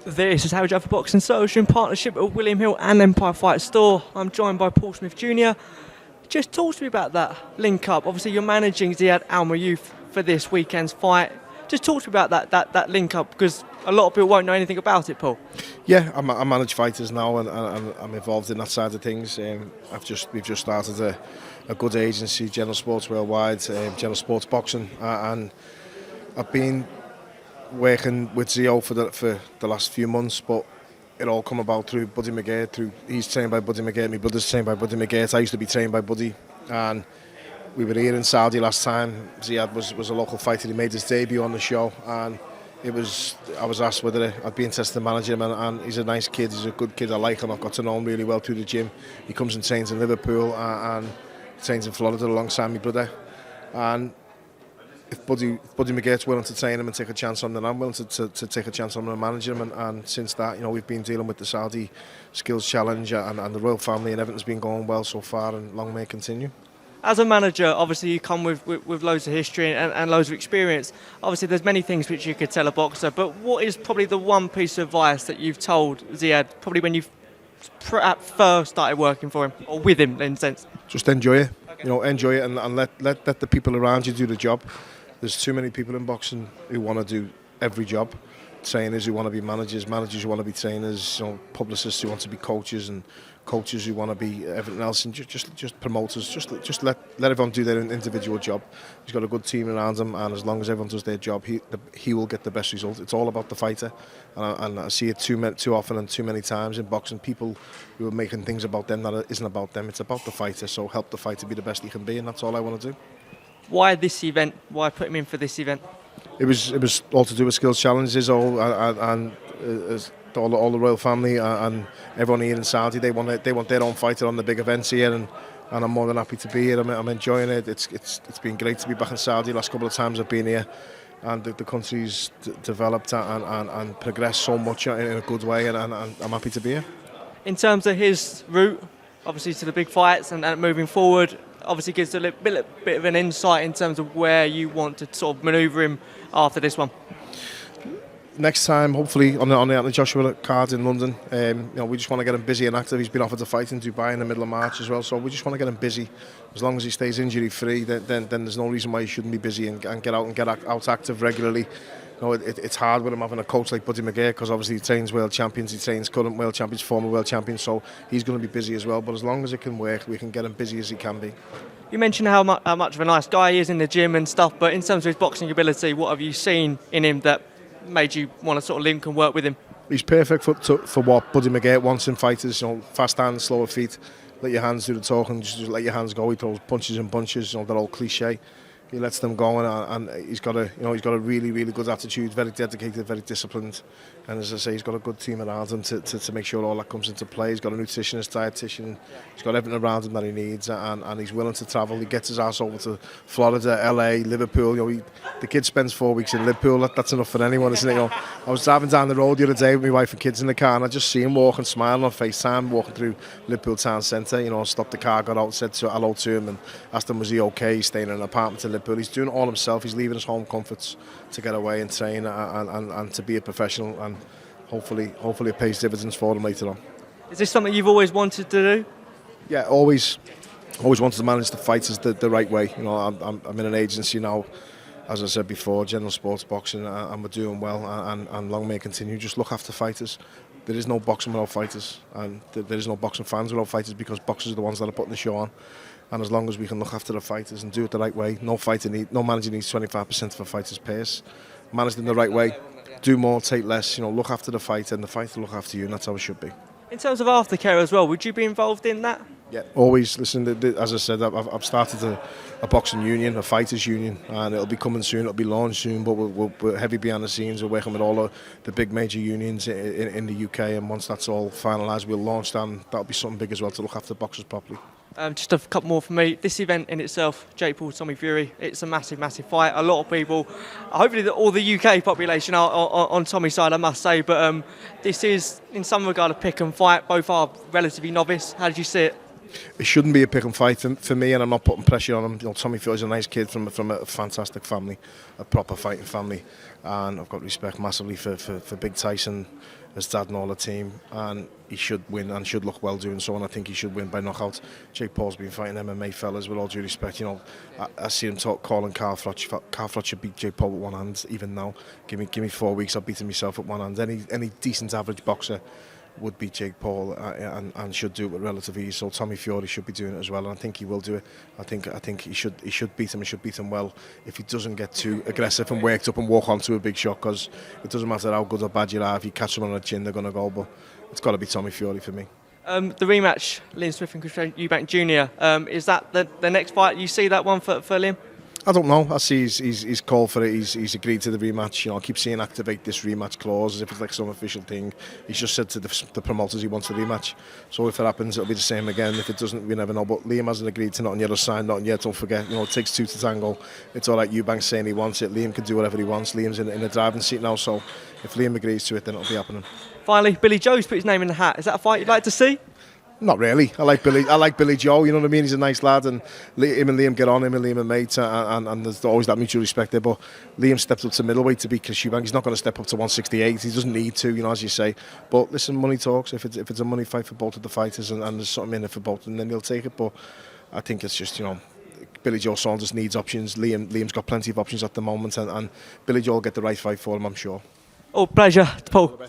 This is How Judd for Boxing Social in partnership with William Hill and Empire Fight Store. I'm joined by Paul Smith Jnr. Just talk to me about that link-up. Obviously, you're managing Ziyad Almaayouf for this weekend's fight. Just talk to me about that link-up, because a lot of people won't know anything about it, Paul. Yeah, I manage fighters now, and I'm involved in that side of things. We've just started a good agency, General Sports Worldwide, General Sports Boxing, and I've been working with Zio for the last few months, but it all come about through Buddy McGeer. He's trained by Buddy McGeer, my brother's trained by Buddy McGeer. I used to be trained by Buddy, and we were here in Saudi last time. Ziyad was a local fighter. He made his debut on the show, and I was asked whether I'd be interested in managing him, and he's a nice kid. He's a good kid. I like him. I've got to know him really well through the gym. He comes and trains in Liverpool and trains in Florida alongside my brother. And if Buddy McGeer's willing to train him and take a chance on him, then I'm willing to take a chance on him and manage him. And since that, we've been dealing with the Saudi Skills Challenge and the royal family, and everything's been going well so far, and long may it continue. As a manager, obviously you come with loads of history and loads of experience. Obviously there's many things which you could tell a boxer, but what is probably the one piece of advice that you've told Ziyad, probably when you perhaps first started working for him, or with him in a sense? Just enjoy it. Enjoy it, and let the people around you do the job. There's too many people in boxing who want to do every job. Trainers who want to be managers who want to be trainers, publicists who want to be coaches, and coaches who want to be everything else, and just promoters. Just let everyone do their individual job. He's got a good team around him, and as long as everyone does their job, he will get the best result. It's all about the fighter, and I see it too often and too many times in boxing. People who are making things about them that isn't about them. It's about the fighter. So help the fighter be the best he can be, and that's all I want to do. Why this event? Why put him in for this event? It was all to do with skills challenges, all the royal family and everyone here in Saudi. They want their own fighter on the big events here, and I'm more than happy to be here. I'm enjoying it. It's been great to be back in Saudi. Last couple of times I've been here, and the country's developed and progressed so much in a good way, and I'm happy to be here. In terms of his route, obviously to the big fights and moving forward, obviously gives a bit of an insight in terms of where you want to sort of manoeuvre him after this one. Next time, hopefully, on the Joshua card in London, we just want to get him busy and active. He's been offered a fight in Dubai in the middle of March as well, so we just want to get him busy. As long as he stays injury-free, then there's no reason why he shouldn't be busy and get out active regularly. It's hard with him having a coach like Buddy McGeer, because obviously he trains world champions, he trains current world champions, former world champions, so he's going to be busy as well. But as long as it can work, we can get him busy as he can be. You mentioned how much of a nice guy he is in the gym and stuff, but in terms of his boxing ability, what have you seen in him that made you want to sort of link and work with him? He's perfect for what Buddy McGeer wants in fighters. Fast hands, slower feet, let your hands do the talking, just let your hands go. He throws punches and bunches, they're all cliche. He lets them go, and he's got a really, really good attitude, very dedicated, very disciplined, and as I say, he's got a good team around him to make sure all that comes into play. He's got a nutritionist, dietitian, he's got everything around him that he needs, and he's willing to travel. He gets his ass over to Florida, LA, Liverpool. The kid spends 4 weeks in Liverpool. That's enough for anyone, isn't it? I was driving down the road the other day with my wife and kids in the car, and I just see him walking, smiling on FaceTime, walking through Liverpool town centre. Stopped the car, got out, said hello to him, and asked him was he okay. He's staying in an apartment in Liverpool. He's doing it all himself. He's leaving his home comforts to get away and train and to be a professional, and hopefully it pays dividends for him later on. Is this something you've always wanted to do? Yeah, always wanted to manage the fighters the right way. I'm in an agency now, as I said before, General Sports Boxing, and we're doing well, and long may it continue. Just look after fighters. There is no boxing without fighters, and there is no boxing fans without fighters, because boxers are the ones that are putting the show on. And as long as we can look after the fighters and do it the right way, no manager needs 25% of a fighter's purse. Manage them the right way, do more, take less. Look after the fighter, and the fighter look after you, and that's how it should be. In terms of Aftercare as well, would you be involved in that? Yeah, always. Listen, as I said, I've started a boxing union, a fighters union, and it'll be coming soon. It'll be launched soon, but we're heavy behind the scenes. We're working with all the big major unions in the UK, and once that's all finalised, we'll launch that, and that'll be something big as well to look after boxers properly. Just a couple more for me. This event in itself, Jake Paul, Tommy Fury, it's a massive, massive fight. A lot of people, hopefully all the UK population are on Tommy's side, I must say, but this is, in some regard, a pick and fight. Both are relatively novice. How did you see it? It shouldn't be a pick and fight for me, and I'm not putting pressure on him. Tommy Fury's a nice kid from a fantastic family, a proper fighting family, and I've got respect massively for Big Tyson his dad and all the team, and he should win and should look well doing so, and I think he should win by knockout. Jake Paul's been fighting MMA fellas, with all due respect, you know, I see him calling Carl Froch should beat Jake Paul with one hand even now. Give me 4 weeks, I'll beat him myself with one hand. Any decent average boxer would beat Jake Paul and should do it with relative ease. So Tommy Fury should be doing it as well, and I think he will do it. I think he should beat him. He should beat him well if he doesn't get too aggressive and worked up and walk onto a big shot, because it doesn't matter how good or bad you are, if you catch them on the chin they're going to go, but it's got to be Tommy Fury for me. The rematch, Liam Smith and Eubank Jr. Is that the next fight? You see that one for Liam? I don't know. I see he's called for it. He's agreed to the rematch. You know, I keep seeing activate this rematch clause as if it's like some official thing. He's just said to the promoters he wants a rematch. So if it happens, it'll be the same again. If it doesn't, we never know. But Liam hasn't agreed to nothing yet or signed nothing yet. Don't forget, you know, it takes two to tango. It's all right. Eubank's saying he wants it. Liam can do whatever he wants. Liam's in the driving seat now. So if Liam agrees to it, then it'll be happening. Finally, Billy Joe's put his name in the hat. Is that a fight you'd like to see? Not really. I like Billy Joe. You know what I mean? He's a nice lad, and him and Liam get on. Him and Liam are mates, and there's always that mutual respect there. But Liam stepped up to middleweight to beat Eubank. He's not going to step up to 168. He doesn't need to, you know, as you say. But listen, money talks. If it's a money fight for both of the fighters, and there's something in it for both, and then they'll take it. But I think it's just, you know, Billy Joe Saunders needs options. Liam's got plenty of options at the moment, and Billy Joe will get the right fight for him, I'm sure. Oh, pleasure, Paul.